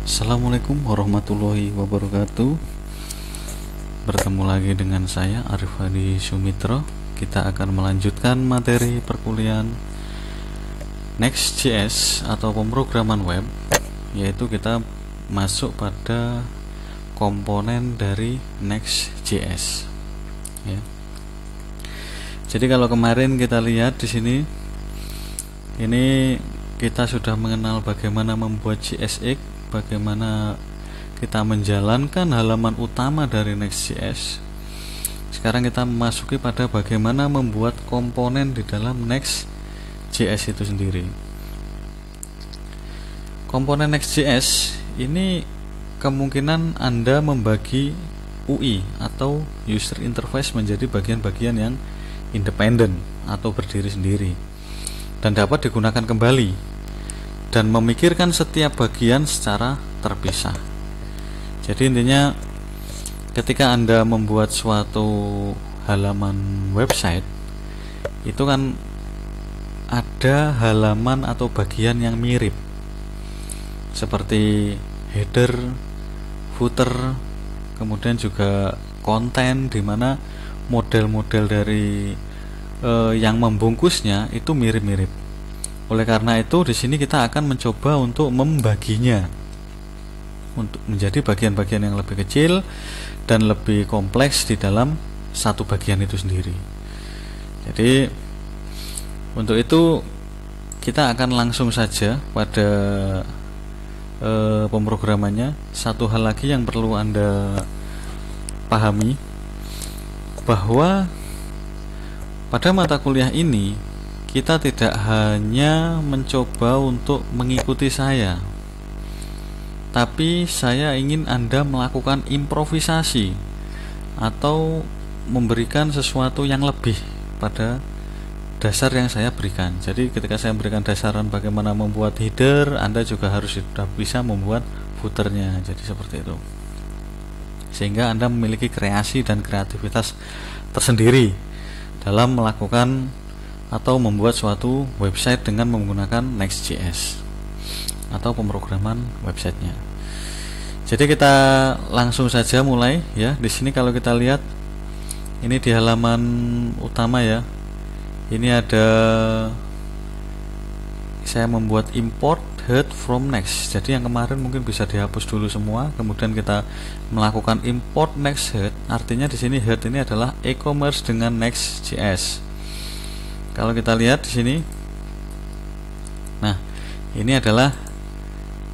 Assalamualaikum warahmatullahi wabarakatuh. Bertemu lagi dengan saya Arif Hadi Sumitro. Kita akan melanjutkan materi perkuliahan Next.js atau pemrograman web, yaitu kita masuk pada komponen dari Next.js ya. Jadi kalau kemarin kita lihat di sini, ini kita sudah mengenal bagaimana membuat JSX, bagaimana kita menjalankan halaman utama dari Next.js. Sekarang kita memasuki pada bagaimana membuat komponen di dalam Next.js itu sendiri. Komponen Next.js ini kemungkinan Anda membagi UI atau user interface menjadi bagian-bagian yang independen atau berdiri sendiri dan dapat digunakan kembali, dan memikirkan setiap bagian secara terpisah. Jadi intinya ketika Anda membuat suatu halaman website, itu kan ada halaman atau bagian yang mirip, seperti header, footer, kemudian juga konten, di mana model-model dari yang membungkusnya itu mirip-mirip. Oleh karena itu di sini kita akan mencoba untuk membaginya untuk menjadi bagian-bagian yang lebih kecil dan lebih kompleks di dalam satu bagian itu sendiri. Jadi untuk itu kita akan langsung saja pada pemrogramannya. Satu hal lagi yang perlu Anda pahami, bahwa pada mata kuliah ini kita tidak hanya mencoba untuk mengikuti saya, tapi saya ingin Anda melakukan improvisasi atau memberikan sesuatu yang lebih pada dasar yang saya berikan. Jadi ketika saya memberikan dasaran bagaimana membuat header, Anda juga harus sudah bisa membuat footernya. Jadi seperti itu, sehingga Anda memiliki kreasi dan kreativitas tersendiri dalam melakukan atau membuat suatu website dengan menggunakan Next.js atau pemrograman websitenya. Jadi kita langsung saja mulai ya. Di sini kalau kita lihat, ini di halaman utama ya. Ini ada saya membuat import head from Next. Jadi yang kemarin mungkin bisa dihapus dulu semua. Kemudian kita melakukan import Next head. Artinya di sini head ini adalah e-commerce dengan Next.js. Kalau kita lihat di sini, nah ini adalah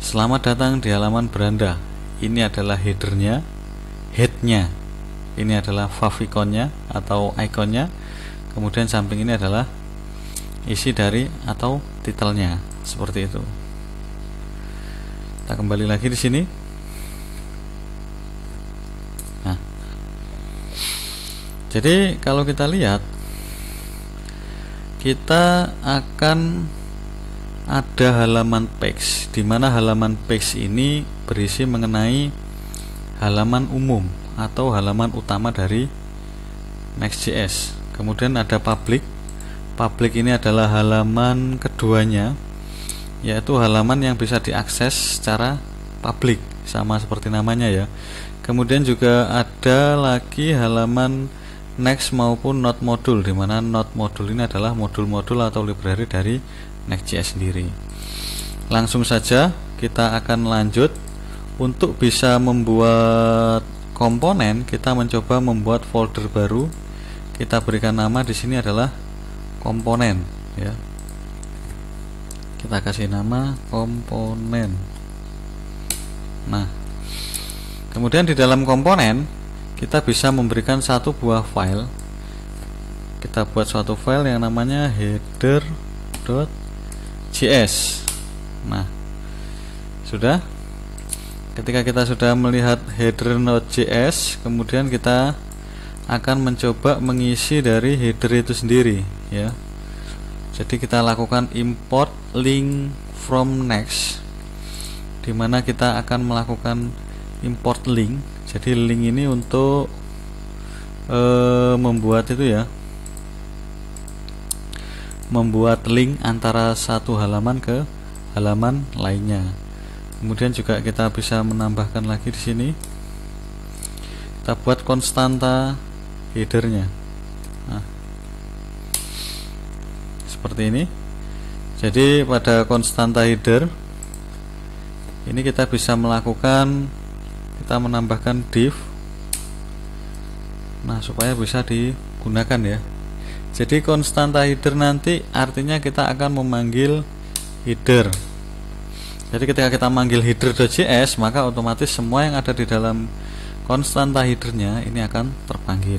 selamat datang di halaman beranda. Ini adalah headernya, headnya. Ini adalah favicon-nya atau ikonnya. Kemudian samping ini adalah isi dari atau titelnya, seperti itu. Kita kembali lagi di sini. Nah, jadi kalau kita lihat, kita akan ada halaman page, di mana halaman page ini berisi mengenai halaman umum atau halaman utama dari Next.js. Kemudian ada public. Public ini adalah halaman keduanya, yaitu halaman yang bisa diakses secara publik, sama seperti namanya ya. Kemudian juga ada lagi halaman Next maupun Node modul, di mana Node modul ini adalah modul-modul atau library dari Next.js sendiri. Langsung saja kita akan lanjut. Untuk bisa membuat komponen, kita mencoba membuat folder baru. Kita berikan nama di sini adalah komponen ya. Kita kasih nama komponen. Nah, kemudian di dalam komponen kita bisa memberikan satu buah file. Kita buat suatu file yang namanya header.js. Nah, sudah. Ketika kita sudah melihat header.js, kemudian kita akan mencoba mengisi dari header itu sendiri ya. Jadi kita lakukan import link from Next, di mana kita akan melakukan import link. Jadi link ini untuk membuat itu ya, membuat link antara satu halaman ke halaman lainnya. Kemudian juga kita bisa menambahkan lagi di sini. Kita buat konstanta headernya. Nah, seperti ini. Jadi pada konstanta header ini kita bisa melakukan, kita menambahkan div. Nah, supaya bisa digunakan ya. Jadi konstanta header nanti artinya kita akan memanggil header. Jadi ketika kita manggil header.js, maka otomatis semua yang ada di dalam konstanta headernya ini akan terpanggil.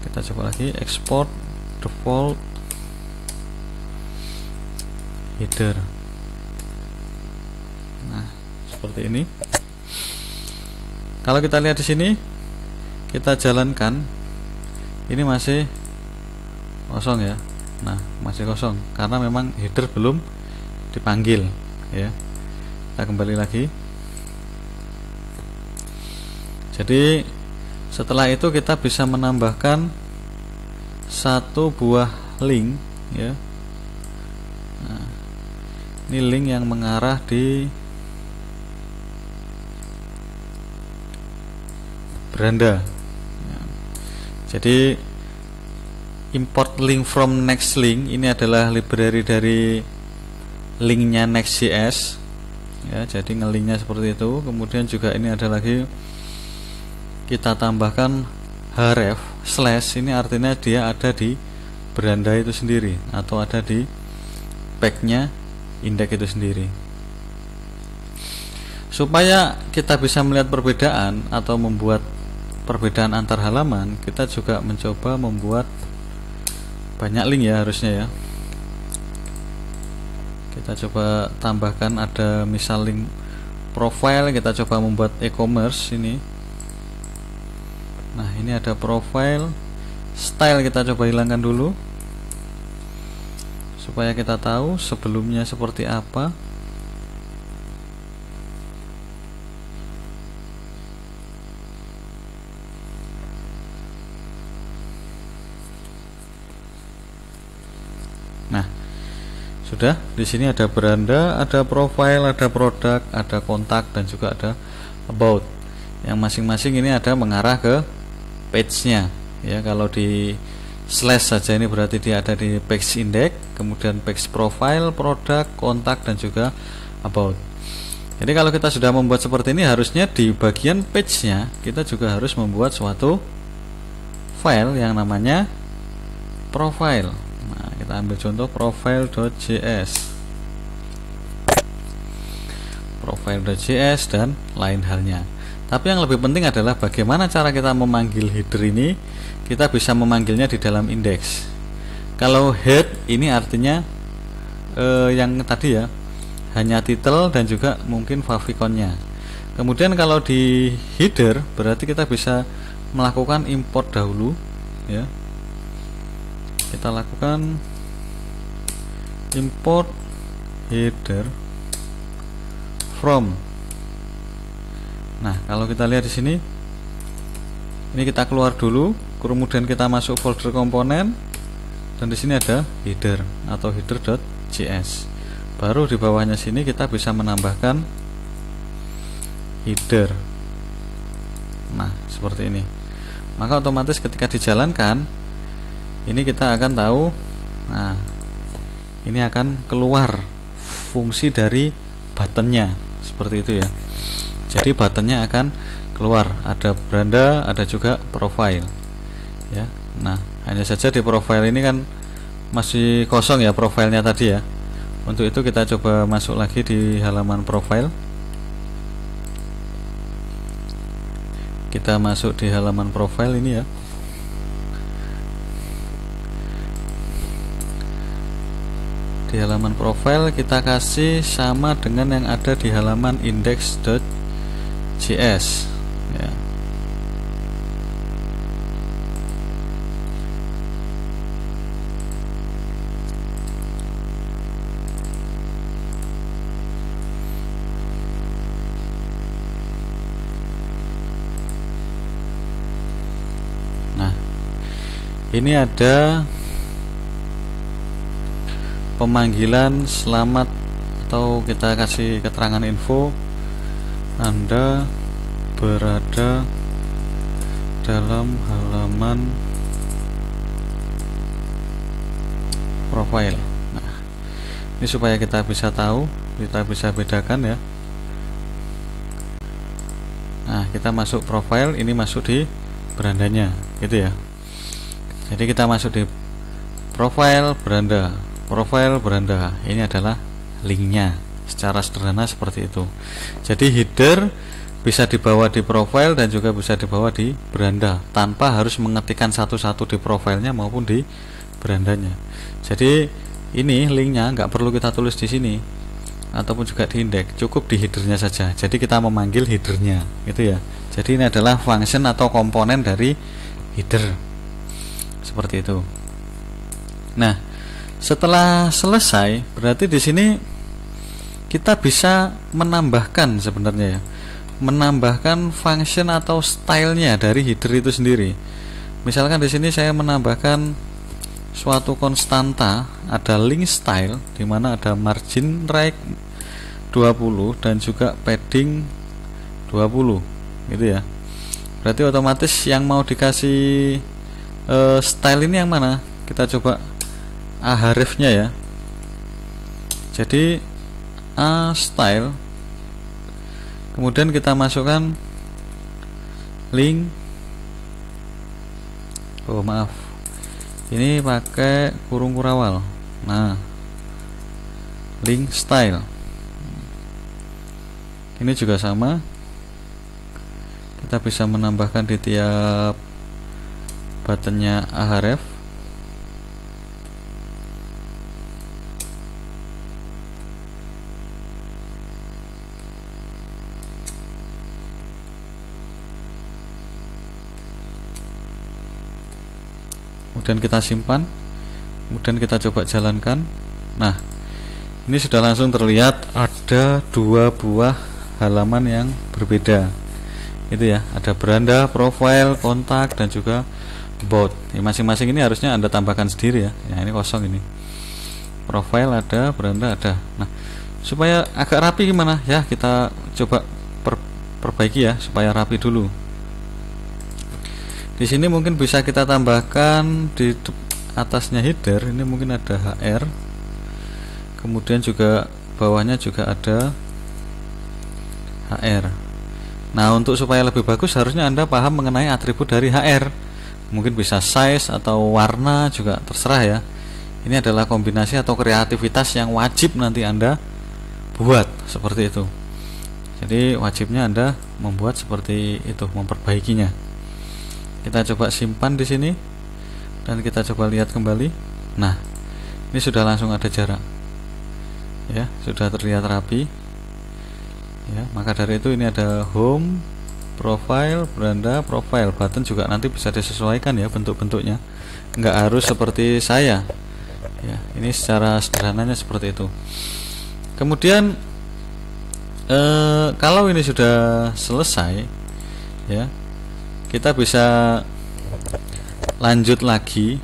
Kita coba lagi, export default header. Nah, seperti ini. Kalau kita lihat di sini, kita jalankan, ini masih kosong ya. Nah, masih kosong karena memang header belum dipanggil ya. Kita kembali lagi. Jadi setelah itu kita bisa menambahkan satu buah link ya. Nah, ini link yang mengarah di beranda ya. Jadi import link from next link ini adalah library dari linknya Next.js ya. Jadi ngelinknya seperti itu. Kemudian juga ini ada lagi, kita tambahkan href slash, ini artinya dia ada di beranda itu sendiri atau ada di packnya indeks itu sendiri. Supaya kita bisa melihat perbedaan atau membuat perbedaan antar halaman, kita juga mencoba membuat banyak link ya harusnya ya. Kita coba tambahkan, ada misal link profile, kita coba membuat e-commerce ini. Nah, ini ada profile, style kita coba hilangkan dulu supaya kita tahu sebelumnya seperti apa. Nah, sudah di sini ada beranda, ada profile, ada produk, ada kontak, dan juga ada about. Yang masing-masing ini ada mengarah ke page-nya ya. Kalau di slash saja ini berarti dia ada di page index, kemudian page profile, produk, kontak, dan juga about. Jadi kalau kita sudah membuat seperti ini, harusnya di bagian page-nya kita juga harus membuat suatu file yang namanya profile. Nah, kita ambil contoh profile.js, profile.js dan lain halnya. Tapi yang lebih penting adalah bagaimana cara kita memanggil header ini. Kita bisa memanggilnya di dalam indeks. Kalau head ini artinya yang tadi ya, hanya title dan juga mungkin favicon-nya. Kemudian kalau di header berarti kita bisa melakukan import dahulu ya. Kita lakukan import header from. Nah, kalau kita lihat di sini, ini kita keluar dulu, kemudian kita masuk folder komponen, dan di sini ada header atau header.js. Baru di bawahnya sini kita bisa menambahkan header. Nah, seperti ini. Maka otomatis ketika dijalankan, ini kita akan tahu. Nah, ini akan keluar fungsi dari buttonnya seperti itu ya. Jadi buttonnya akan keluar, ada beranda, ada juga profile ya. Nah, hanya saja di profile ini kan masih kosong ya profilnya tadi ya. Untuk itu kita coba masuk lagi di halaman profile. Kita masuk di halaman profile ini ya. Di halaman profile kita kasih sama dengan yang ada di halaman index.js ya. Nah, ini ada pemanggilan selamat atau kita kasih keterangan info Anda berada dalam halaman profile. Nah, ini supaya kita bisa tahu, kita bisa bedakan ya. Nah, kita masuk profile, ini masuk di berandanya gitu ya. Jadi kita masuk di profile beranda, ini adalah linknya secara sederhana seperti itu. Jadi header bisa dibawa di profile dan juga bisa dibawa di beranda tanpa harus mengetikkan satu-satu di profilnya maupun di berandanya. Jadi ini linknya nggak perlu kita tulis di sini ataupun juga di indeks, cukup di headernya saja. Jadi kita memanggil headernya gitu ya. Jadi ini adalah function atau komponen dari header seperti itu. Nah, setelah selesai berarti di sini kita bisa menambahkan sebenarnya ya, menambahkan function atau stylenya dari header itu sendiri. Misalkan di sini saya menambahkan suatu konstanta, ada link style di mana ada margin right 20 dan juga padding 20 gitu ya. Berarti otomatis yang mau dikasih style ini yang mana? Kita coba ahrefs-nya ya. Jadi a style, kemudian kita masukkan link, oh maaf, ini pakai kurung kurawal. Nah, link style ini juga sama, kita bisa menambahkan di tiap buttonnya ahref. Kemudian kita simpan, kemudian kita coba jalankan. Nah, ini sudah langsung terlihat ada dua buah halaman yang berbeda itu ya, ada beranda, profile, kontak, dan juga about. Masing-masing ini harusnya Anda tambahkan sendiri ya. Ini kosong ini, profile ada, beranda ada. Nah, supaya agak rapi gimana ya, kita coba perbaiki ya supaya rapi dulu. Di sini mungkin bisa kita tambahkan di atasnya header ini mungkin ada HR, kemudian juga bawahnya juga ada HR. Nah, untuk supaya lebih bagus harusnya Anda paham mengenai atribut dari HR. Mungkin bisa size atau warna juga terserah ya. Ini adalah kombinasi atau kreativitas yang wajib nanti Anda buat seperti itu. Jadi wajibnya Anda membuat seperti itu, memperbaikinya. Kita coba simpan di sini dan kita coba lihat kembali. Nah, ini sudah langsung ada jarak ya, sudah terlihat rapi ya. Maka dari itu ini ada home, profile, beranda, profile, button juga nanti bisa disesuaikan ya bentuk-bentuknya, nggak harus seperti saya ya. Ini secara sederhananya seperti itu. Kemudian kalau ini sudah selesai ya, kita bisa lanjut lagi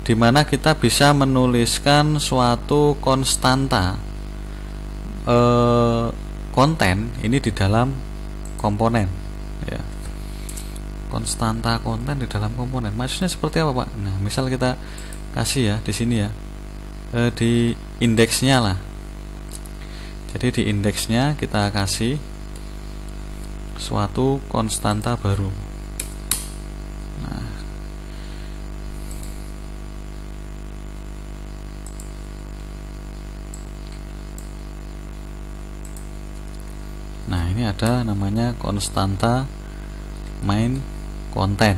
dimana kita bisa menuliskan suatu konstanta konten ini di dalam komponen ya. Konstanta konten di dalam komponen maksudnya seperti apa Pak? Nah, misal kita kasih ya di sini ya, di indeksnya lah. Jadi di indeksnya kita kasih suatu konstanta baru. Nah, ini ada namanya konstanta main konten.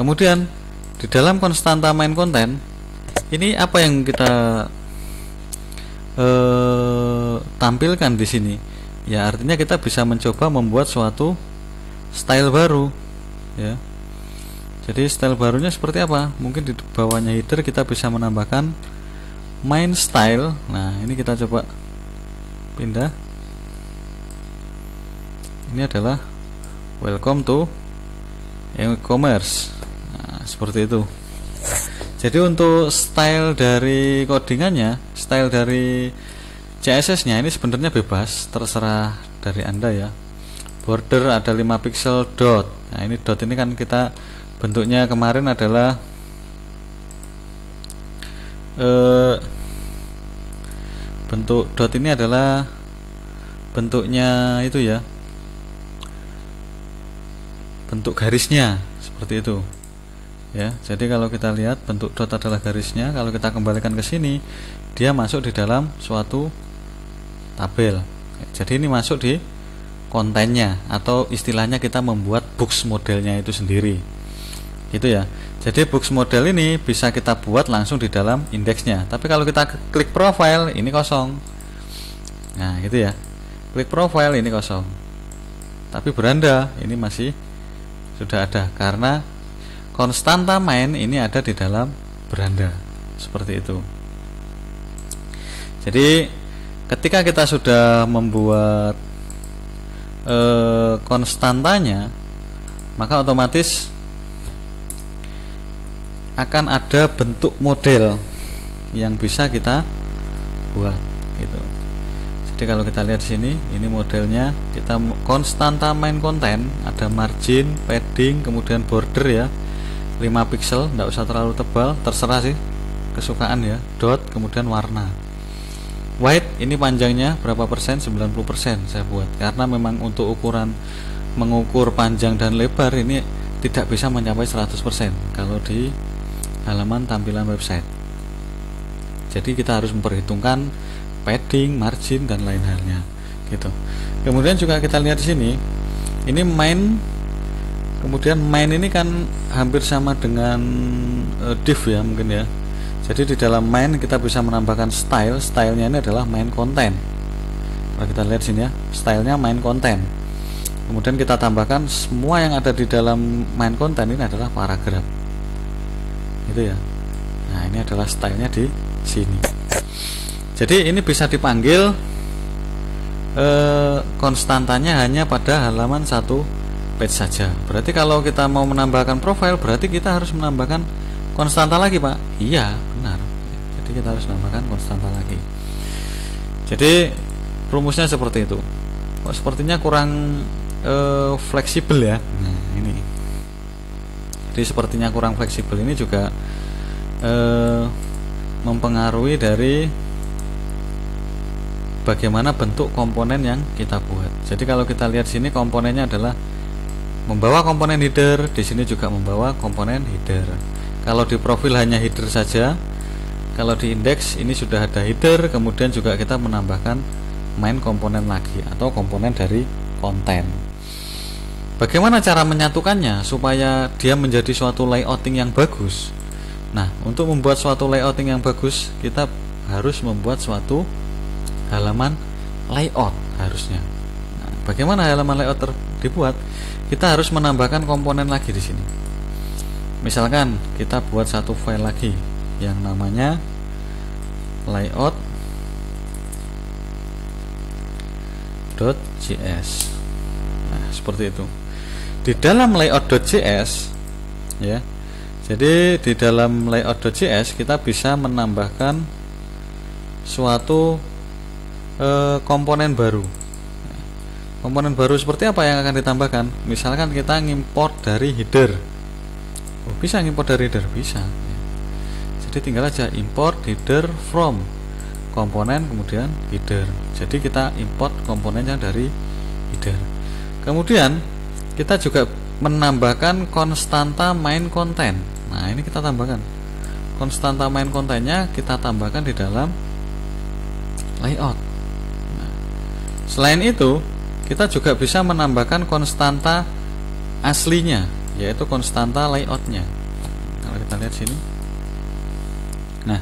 Kemudian di dalam konstanta main konten ini apa yang kita tampilkan di sini? Ya, artinya kita bisa mencoba membuat suatu style baru ya. Jadi style barunya seperti apa? Mungkin di bawahnya header kita bisa menambahkan main style. Nah, ini kita coba pindah. Ini adalah welcome to e-commerce. Nah, seperti itu. Jadi untuk style dari codingannya, style dari CSS nya ini sebenarnya bebas, terserah dari Anda ya. Border ada 5 pixel dot. Nah ini dot ini kan kita bentuknya kemarin adalah bentuk dot ini adalah bentuknya itu ya, bentuk garisnya seperti itu ya. Jadi kalau kita lihat bentuk dot adalah garisnya, kalau kita kembalikan ke sini dia masuk di dalam suatu tabel. Jadi ini masuk di kontennya, atau istilahnya kita membuat box modelnya itu sendiri gitu ya. Jadi box model ini bisa kita buat langsung di dalam indeksnya. Tapi kalau kita klik profile ini kosong. Nah gitu ya, klik profile ini kosong. Tapi beranda ini masih sudah ada, karena konstanta main ini ada di dalam beranda seperti itu. Jadi ketika kita sudah membuat konstantanya, maka otomatis akan ada bentuk model yang bisa kita buat gitu. Jadi kalau kita lihat sini, ini modelnya, kita konstanta main konten, ada margin, padding, kemudian border ya, 5 pixel, tidak usah terlalu tebal, terserah sih kesukaan ya, dot, kemudian warna. White ini panjangnya berapa persen? 90% saya buat, karena memang untuk ukuran mengukur panjang dan lebar ini tidak bisa mencapai 100% kalau di halaman tampilan website. Jadi kita harus memperhitungkan padding, margin dan lain halnya gitu. Kemudian juga kita lihat di sini, ini main, kemudian main ini kan hampir sama dengan div ya mungkin ya. Jadi di dalam main kita bisa menambahkan style, stylenya ini adalah main konten. Kalau kita lihat sini ya, stylenya main konten. Kemudian kita tambahkan semua yang ada di dalam main konten ini adalah paragraf. Gitu ya. Nah, ini adalah stylenya di sini. Jadi ini bisa dipanggil konstantanya hanya pada halaman 1 page saja. Berarti kalau kita mau menambahkan profile, berarti kita harus menambahkan konstanta lagi, Pak. Iya, benar. Jadi kita harus menambahkan konstanta lagi. Jadi rumusnya seperti itu. Kok sepertinya kurang fleksibel ya. Nah, ini. Jadi sepertinya kurang fleksibel ini juga mempengaruhi dari bagaimana bentuk komponen yang kita buat. Jadi kalau kita lihat sini, komponennya adalah membawa komponen header, di sini juga membawa komponen header. Kalau di profil hanya header saja, kalau di indeks ini sudah ada header, kemudian juga kita menambahkan main komponen lagi atau komponen dari konten. Bagaimana cara menyatukannya supaya dia menjadi suatu layouting yang bagus? Nah, untuk membuat suatu layouting yang bagus, kita harus membuat suatu halaman layout harusnya. Nah, bagaimana halaman layout dibuat? Kita harus menambahkan komponen lagi di sini. Misalkan kita buat satu file lagi yang namanya layout.js. Nah, seperti itu. Di dalam layout.js ya. Jadi di dalam layout.js kita bisa menambahkan suatu komponen baru. Komponen baru seperti apa yang akan ditambahkan? Misalkan kita ngimport dari header. Oh, bisa ngimport dari header, bisa. Jadi tinggal aja import header from komponen kemudian header. Jadi kita import komponennya dari header. Kemudian kita juga menambahkan konstanta main konten. Nah, ini kita tambahkan konstanta main kontennya, kita tambahkan di dalam layout. Nah, selain itu kita juga bisa menambahkan konstanta aslinya, yaitu konstanta layoutnya. Kalau kita lihat sini, nah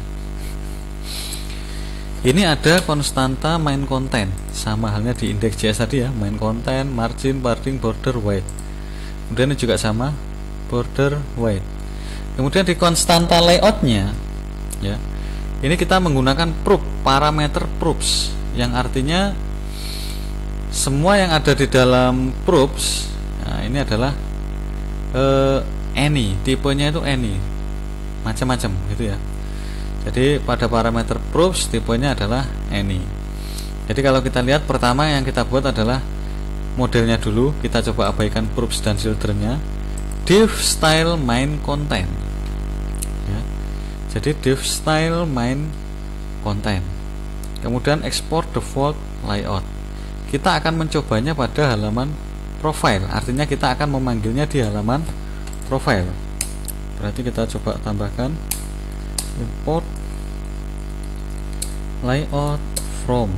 ini ada konstanta main konten, sama halnya di index.js tadi ya, main konten, margin, padding, border, weight. Kemudian ini juga sama, border, weight. Kemudian di konstanta layoutnya ya, ini kita menggunakan prop, parameter props, yang artinya semua yang ada di dalam props. Nah, ini adalah any, tipenya itu any, macam-macam gitu ya. Jadi pada parameter props tipenya adalah any. Jadi kalau kita lihat, pertama yang kita buat adalah modelnya dulu. Kita coba abaikan proofs dan childrennya. Div style main content ya. Jadi div style main content, kemudian export default layout. Kita akan mencobanya pada halaman profile, artinya kita akan memanggilnya di halaman profile. Berarti kita coba tambahkan import layout from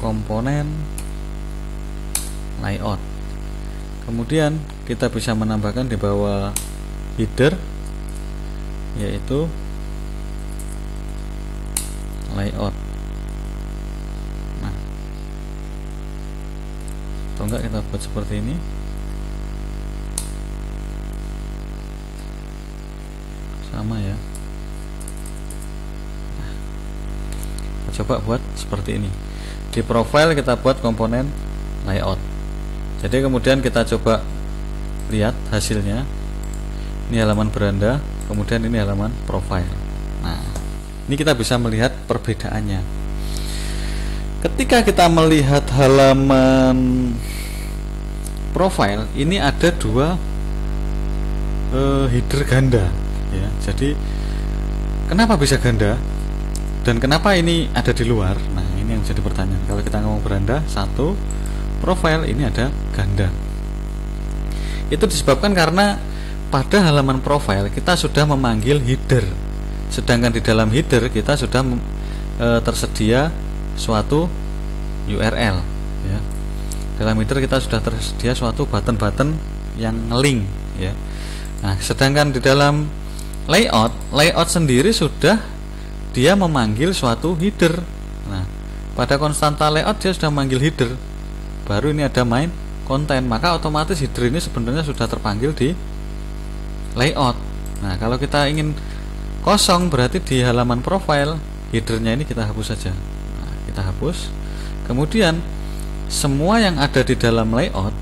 komponen layout. Kemudian kita bisa menambahkan di bawah header, yaitu layout. Nah, atau enggak kita buat seperti ini. Sama ya. Nah, kita coba buat seperti ini. Di profile kita buat komponen layout. Jadi kemudian kita coba lihat hasilnya. Ini halaman beranda, kemudian ini halaman profile. Nah, ini kita bisa melihat perbedaannya. Ketika kita melihat halaman profile, ini ada dua header ganda ya. Jadi kenapa bisa ganda dan kenapa ini ada di luar? Nah, ini yang jadi pertanyaan. Kalau kita ngomong beranda satu, profile ini ada ganda. Itu disebabkan karena pada halaman profile kita sudah memanggil header, sedangkan di dalam header kita sudah tersedia suatu URL ya. Dalam header kita sudah tersedia suatu button-button yang link ya. Nah, sedangkan di dalam layout sendiri sudah dia memanggil suatu header. Nah, pada konstanta layout dia sudah memanggil header. Baru ini ada main konten, maka otomatis header ini sebenarnya sudah terpanggil di layout. Nah, kalau kita ingin kosong berarti di halaman profile headernya ini kita hapus saja. Nah, kita hapus. Kemudian semua yang ada di dalam layout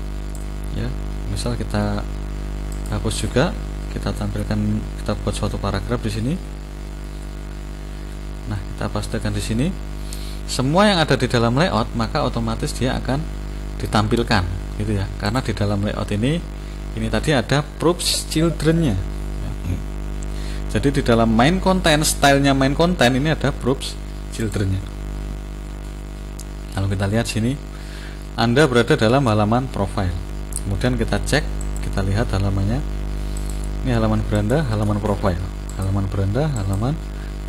ya, misal kita hapus juga, kita tampilkan, kita buat suatu paragraf di sini. Nah, kita pastekan di sini. Semua yang ada di dalam layout maka otomatis dia akan ditampilkan gitu ya, karena di dalam layout ini tadi ada proofs childrennya ya. Jadi di dalam main content, stylenya main content ini ada proofs childrennya. Kalau kita lihat sini, Anda berada dalam halaman profile. Kemudian kita cek, kita lihat halamannya. Ini halaman beranda, halaman profile, halaman beranda, halaman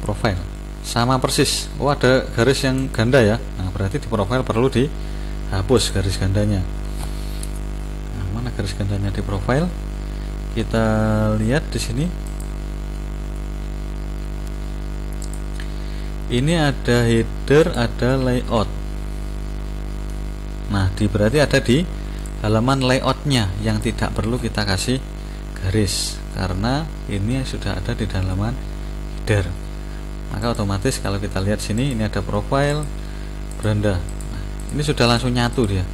profile, sama persis. Oh, ada garis yang ganda ya. Nah, berarti di profile perlu dihapus garis gandanya. Nah, mana garis gandanya di profile? Kita lihat di sini. Ini ada header, ada layout. Nah, berarti ada di halaman layoutnya yang tidak perlu kita kasih garis, karena ini sudah ada di halaman header. Maka otomatis kalau kita lihat sini, ini ada profile, beranda. Nah, ini sudah langsung nyatu dia.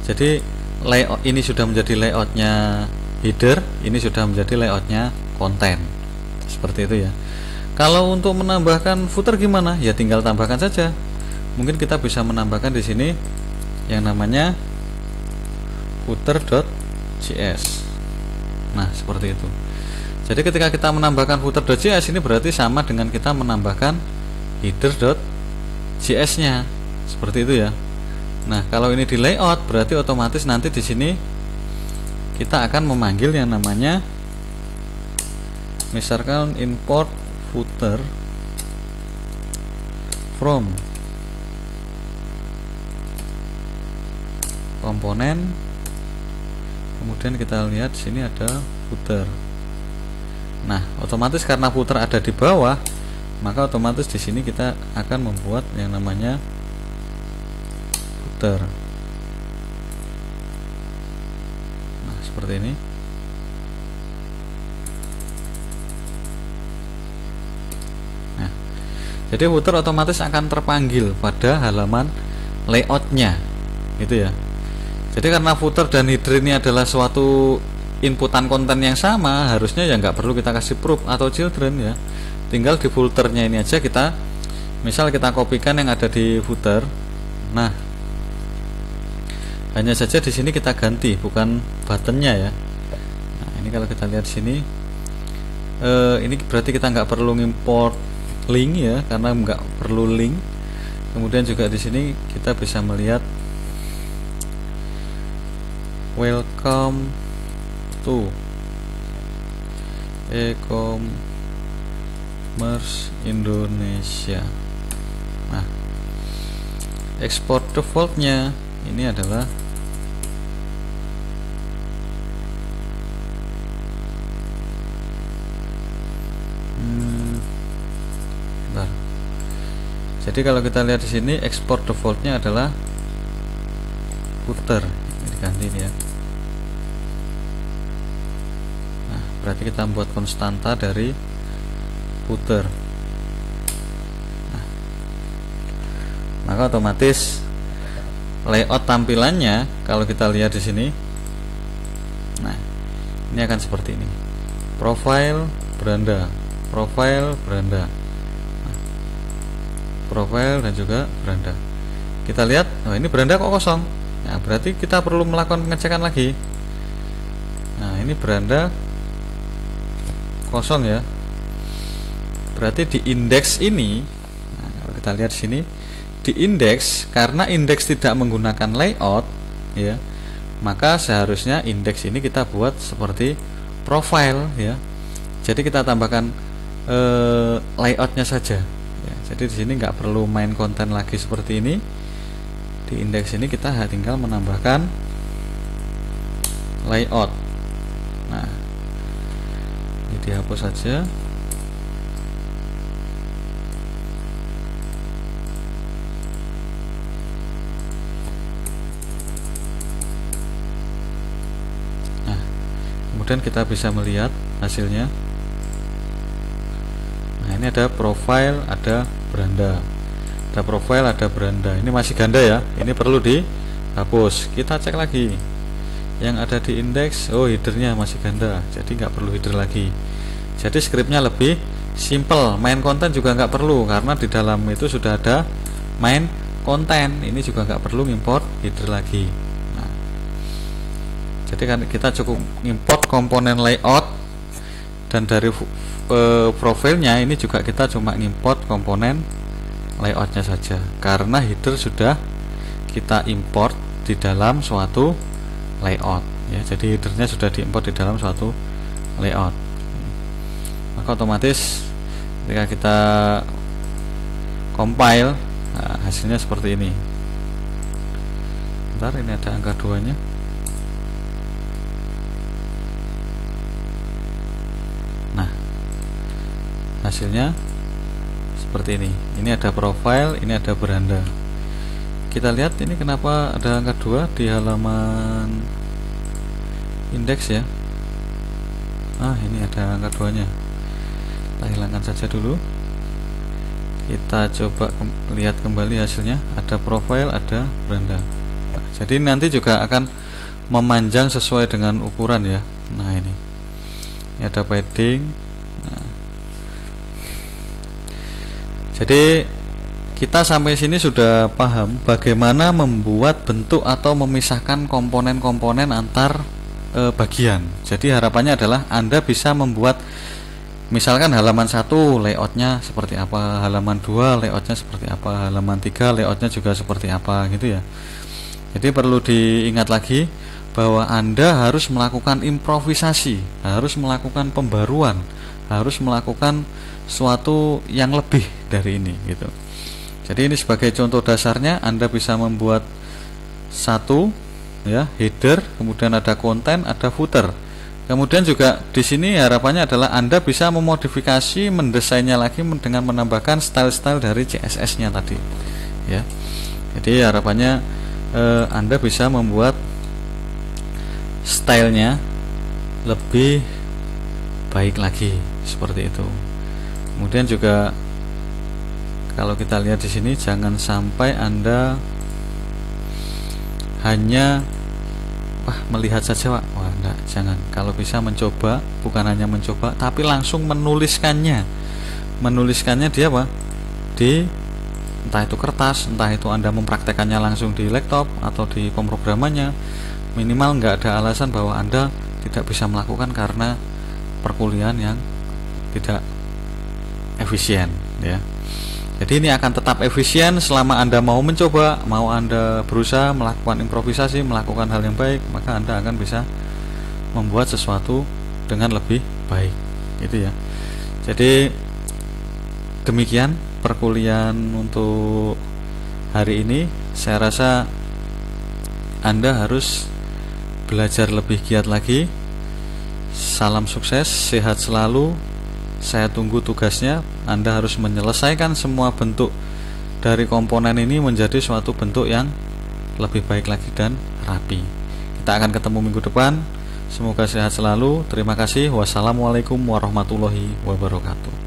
Jadi layout ini sudah menjadi layoutnya header, ini sudah menjadi layoutnya konten. Seperti itu ya. Kalau untuk menambahkan footer gimana? Ya tinggal tambahkan saja. Mungkin kita bisa menambahkan di sini yang namanya footer.js. Nah, seperti itu. Jadi ketika kita menambahkan footer.js ini berarti sama dengan kita menambahkan header.js nya. Seperti itu ya. Nah, kalau ini di layout berarti otomatis nanti di sini kita akan memanggil yang namanya, misalkan import footer from komponen. Kemudian kita lihat sini ada footer. Nah, otomatis karena footer ada di bawah, maka otomatis di sini kita akan membuat yang namanya footer. Nah, seperti ini. Nah, jadi footer otomatis akan terpanggil pada halaman layoutnya, gitu ya. Jadi karena footer dan header ini adalah suatu inputan konten yang sama, harusnya ya nggak perlu kita kasih proof atau children ya. tinggal di footernya ini aja kita, misal kita kopikan yang ada di footer. Nah, hanya saja di sini kita ganti, bukan buttonnya ya. Nah, ini kalau kita lihat di sini, ini berarti kita nggak perlu import link ya, karena nggak perlu link. Kemudian juga di sini kita bisa melihat welcome to e-commerce Indonesia. Nah, export defaultnya ini adalah jadi kalau kita lihat di sini export defaultnya adalah footer, ini diganti ini ya. Nah, berarti kita membuat konstanta dari footer. Nah, maka otomatis layout tampilannya kalau kita lihat di sini, nah ini akan seperti ini: profile, beranda, profile, beranda, profile, dan juga beranda. Kita lihat, oh ini beranda kok kosong. Nah, berarti kita perlu melakukan pengecekan lagi. Nah, ini beranda kosong ya. Berarti di indeks ini, nah, kalau kita lihat di sini, di indeks, karena indeks tidak menggunakan layout ya, maka seharusnya indeks ini kita buat seperti profile ya. Jadi kita tambahkan layoutnya saja. Jadi di sini nggak perlu main konten lagi seperti ini. Di indeks ini kita tinggal menambahkan layout. Nah, ini dihapus saja. Nah, kemudian kita bisa melihat hasilnya. Nah, ini ada profile, ada beranda. Ada profile, ada beranda. Ini masih ganda ya. Ini perlu dihapus. Kita cek lagi. Yang ada di indeks, oh headernya masih ganda. Jadi nggak perlu header lagi. Jadi scriptnya lebih simple. Main konten juga nggak perlu karena di dalam itu sudah ada main konten. Ini juga nggak perlu import header lagi. Nah, jadi kan kita cukup import komponen layout, dan dari profilnya ini juga kita cuma import komponen layoutnya saja, karena header sudah kita import di dalam suatu layout ya. Jadi headernya sudah diimport di dalam suatu layout, maka otomatis ketika kita compile, nah, hasilnya seperti ini. Bentar, ini ada angka 2 nya. Nah, hasilnya seperti ini. Ini ada profile, ini ada beranda. Kita lihat ini kenapa ada angka 2 di halaman indeks ya. Ah, ini ada angka 2 nya. Kita hilangkan saja dulu. Kita coba lihat kembali hasilnya. Ada profile, ada beranda. Nah, jadi nanti juga akan memanjang sesuai dengan ukuran ya. Nah, ini ada padding. Jadi kita sampai sini sudah paham bagaimana membuat bentuk atau memisahkan komponen-komponen antar bagian. Jadi harapannya adalah Anda bisa membuat, misalkan halaman 1 layoutnya seperti apa, halaman 2 layoutnya seperti apa, halaman 3 layoutnya juga seperti apa gitu ya. Jadi perlu diingat lagi bahwa Anda harus melakukan improvisasi, harus melakukan pembaruan, harus melakukan suatu yang lebih dari ini gitu. Jadi ini sebagai contoh dasarnya, Anda bisa membuat satu ya header, kemudian ada konten, ada footer. Kemudian juga di sini harapannya adalah Anda bisa memodifikasi, mendesainnya lagi dengan menambahkan style-style dari CSS-nya tadi ya. Jadi harapannya Anda bisa membuat stylenya lebih baik lagi seperti itu. Kemudian juga kalau kita lihat di sini, jangan sampai Anda hanya melihat saja, Pak. Wah, enggak, jangan. Kalau bisa mencoba, bukan hanya mencoba, tapi langsung menuliskannya. menuliskannya di apa? Di entah itu kertas, entah itu Anda mempraktekannya langsung di laptop atau di pemrogramannya. Minimal nggak ada alasan bahwa Anda tidak bisa melakukan karena perkuliahan yang tidak efisien, ya. Jadi ini akan tetap efisien selama Anda mau mencoba, mau Anda berusaha melakukan improvisasi, melakukan hal yang baik, maka Anda akan bisa membuat sesuatu dengan lebih baik, gitu ya. Jadi demikian perkuliahan untuk hari ini. Saya rasa Anda harus belajar lebih giat lagi. Salam sukses, sehat selalu. Saya tunggu tugasnya. Anda harus menyelesaikan semua bentuk dari komponen ini menjadi suatu bentuk yang lebih baik lagi dan rapi. Kita akan ketemu minggu depan. Semoga sehat selalu. Terima kasih. Wassalamualaikum warahmatullahi wabarakatuh.